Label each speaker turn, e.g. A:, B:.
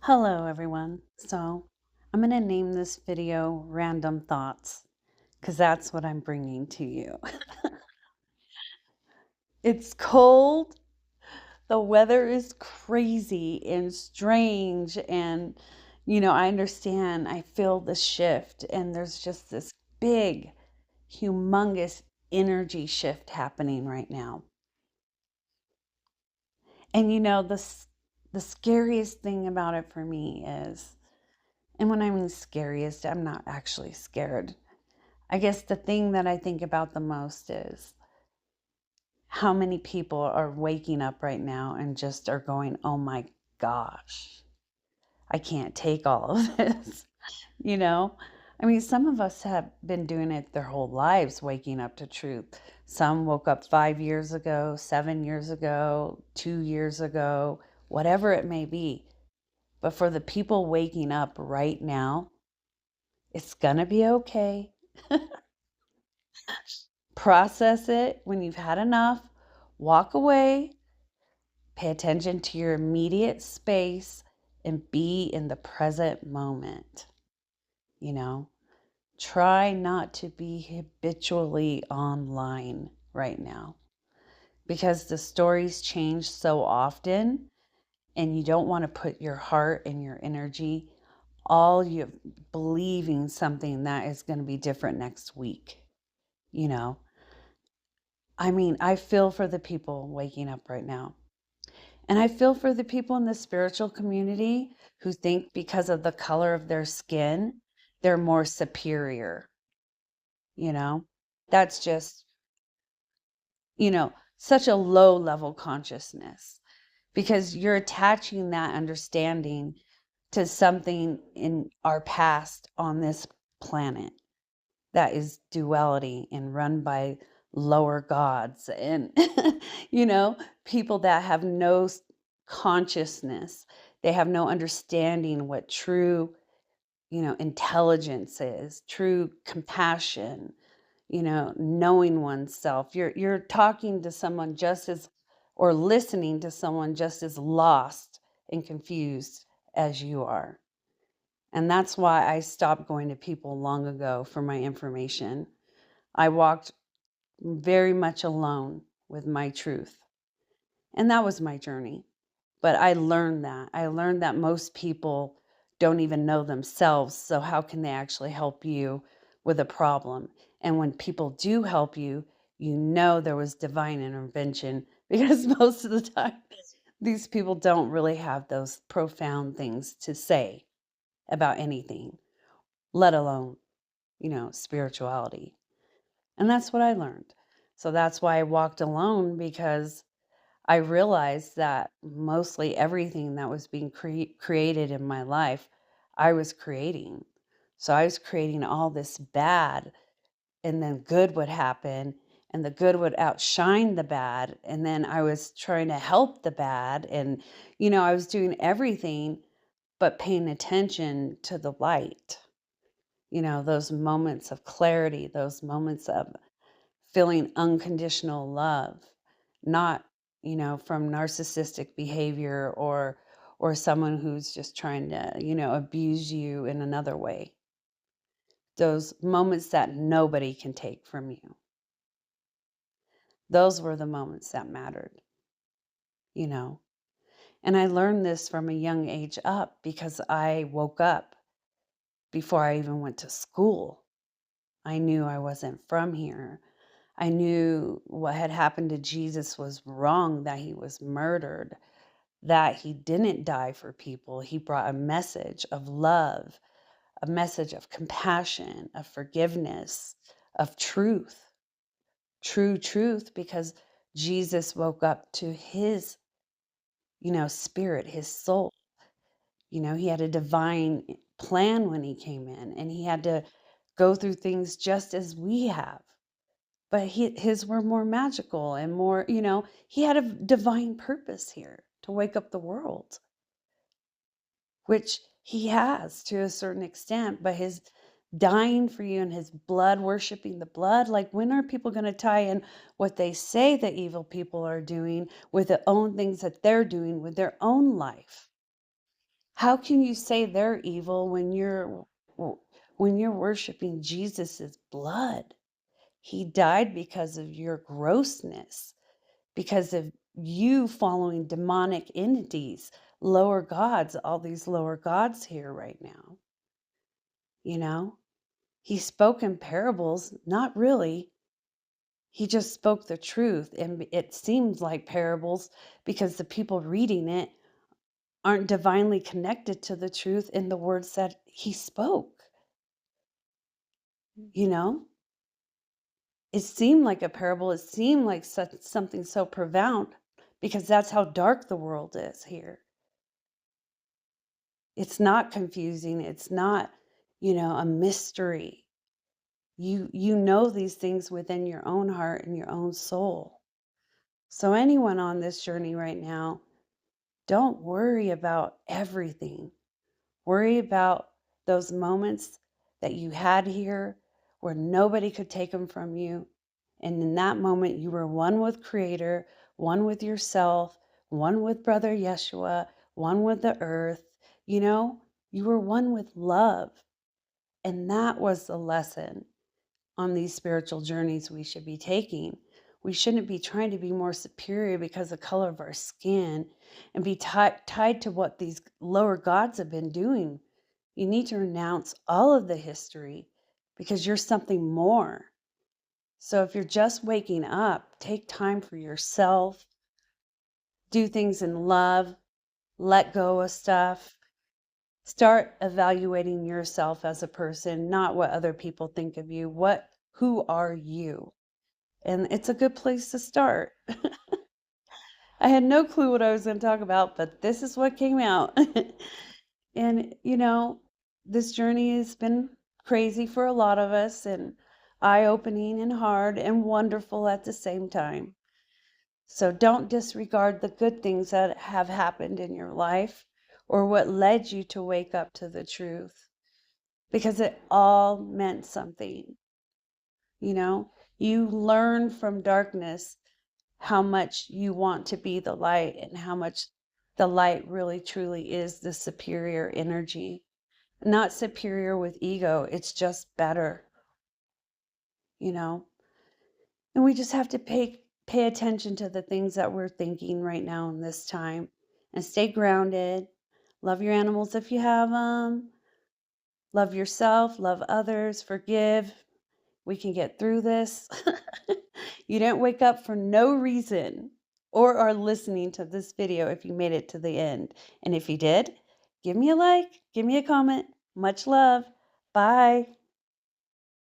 A: Hello, everyone. So, I'm going to name this video Random Thoughts because that's what I'm bringing to you. It's cold, the weather is crazy and strange, and I understand, I feel the shift, and there's just this big, humongous energy shift happening right now. And the scariest thing about it for me is, and when I mean scariest, I'm not actually scared. I guess the thing that I think about the most is how many people are waking up right now and just are going, oh my gosh, I can't take all of this. you know? I mean, some of us have been doing it their whole lives, waking up to truth. Some woke up 5 years ago, 7 years ago, 2 years ago, whatever it may be. But for the people waking up right now, it's going to be okay. Process it when you've had enough, walk away, pay attention to your immediate space, and be in the present moment. You know, try not to be habitually online right now because the stories change so often and you don't want to put your heart and your energy all you believing something that is going to be different next week. you know I mean, I feel for the people waking up right now. And I feel for the people in the spiritual community who think because of the color of their skin, they're more superior, you know? That's just, such a low level consciousness because you're attaching that understanding to something in our past on this planet that is duality and run by lower gods and people that have no consciousness. They have no understanding what true intelligence is, true compassion, knowing oneself. You're talking to someone just as, or listening to someone just as lost and confused as you are. And that's why I stopped going to people long ago for my information. I walked very much alone with my truth. And that was my journey. But I learned that. I learned that most people don't even know themselves. So, how can they actually help you with a problem? And when people do help you, you know there was divine intervention because most of the time, these people don't really have those profound things to say about anything, let alone, spirituality. And that's what I learned. So that's why I walked alone, because I realized that mostly everything that was being created in my life, I was creating. So I was creating all this bad, and then good would happen, and the good would outshine the bad. And then I was trying to help the bad. And, I was doing everything but paying attention to the light, those moments of clarity, those moments of feeling unconditional love, not, from narcissistic behavior or someone who's just trying to, abuse you in another way. Those moments that nobody can take from you. Those were the moments that mattered, you know. And I learned this from a young age up because I woke up before I even went to school. I knew I wasn't from here. I knew what had happened to Jesus was wrong, that he was murdered, that he didn't die for people. He brought a message of love, a message of compassion, of forgiveness, of truth, true truth, because Jesus woke up to his, spirit, his soul. He had a divine plan when he came in, and he had to go through things just as we have. But his were more magical and more, he had a divine purpose here to wake up the world, which he has to a certain extent. But his dying for you and his blood, worshiping the blood, like, when are people going to tie in what they say the evil people are doing with the own things that they're doing with their own life? How can you say they're evil when you're worshiping Jesus's blood? He died because of your grossness, because of you following demonic entities, lower gods, all these lower gods here right now. You know, he spoke in parables, not really. He just spoke the truth, and it seems like parables because the people reading it aren't divinely connected to the truth in the words that he spoke. You know, it seemed like a parable. It seemed like something so profound because that's how dark the world is here. It's not confusing. It's not, a mystery. You know these things within your own heart and your own soul. So anyone on this journey right now, don't worry about everything. Worry about those moments that you had here where nobody could take them from you. And in that moment, you were one with Creator, one with yourself, one with Brother Yeshua, one with the earth. You were one with love. And that was the lesson on these spiritual journeys we should be taking. We shouldn't be trying to be more superior because of the color of our skin and be tied to what these lower gods have been doing. You need to renounce all of the history because you're something more. So if you're just waking up, take time for yourself, do things in love, let go of stuff. Start evaluating yourself as a person, not what other people think of you. Who are you? And it's a good place to start. I had no clue what I was going to talk about, but this is what came out. And, this journey has been crazy for a lot of us and eye-opening and hard and wonderful at the same time. So don't disregard the good things that have happened in your life or what led you to wake up to the truth, because it all meant something. You learn from darkness how much you want to be the light and how much the light really truly is the superior energy. Not superior with ego, it's just better, you know. And we just have to pay attention to the things that we're thinking right now in this time and stay grounded. Love your animals if you have them. Love yourself, love others, forgive. We can get through this. You didn't wake up for no reason or are listening to this video if you made it to the end. And if you did, give me a like, give me a comment. Much love. Bye.